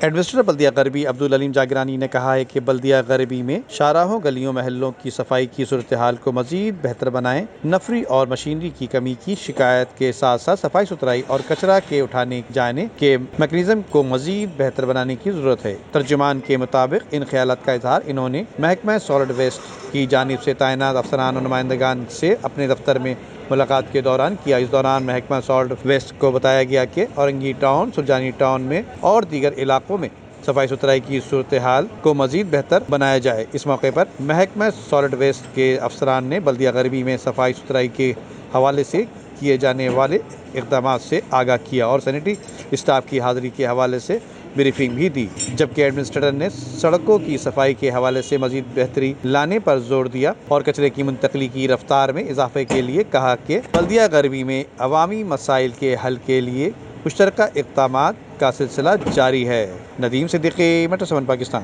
Administrator بلدیہ غربی عبدالعلیم جاگرانی نے کہا ہے کہ بلدیہ غربی میں شاہراہوں، گلیوں، محلوں کی صفائی کی صورتحال کو مزید بہتر بنائیں۔ نفری اور مشینری کی کمی کی شکایت کے ساتھ ساتھ صفائی ستھرائی اور کچرا کے اٹھانے جانے کے میکانزم کو مزید بہتر بنانے کی ضرورت ہے۔ ترجمان کے مطابق ان خیالات کا اظہار انہوں نے محکمہ سالڈ ویسٹ کی جانب سے تعینات افسران اور نمائندگان سے اپنے دفتر میں ملاقات کے دوران کیا۔ اس دوران محکمہ سالڈ ویسٹ کو بتایا گیا کہ اورنگی ٹاؤن، سرجانی ٹاؤن میں اور دیگر علاقوں میں صفائی ستھرائی کی صورتحال کو مزید بہتر بنایا جائے۔ اس موقع پر محکمہ سالڈ ویسٹ کے افسران نے بلدیہ غربی میں صفائی ستھرائی کے حوالے سے کیے جانے والے اقدامات سے آگاہ کیا اور سینیٹری اسٹاف کی حاضری کے حوالے سے بریفنگ بھی دی، جبکہ ایڈمنسٹریٹر نے سڑکوں کی صفائی کے حوالے سے مزید بہتری لانے پر زور دیا اور کچرے کی منتقلی کی رفتار میں اضافے کے لیے کہا کہ بلدیہ غربی میں عوامی مسائل کے حل کے لیے مشترکہ اقدامات کا سلسلہ جاری ہے۔ ندیم صدیقی، میٹرو 7 پاکستان۔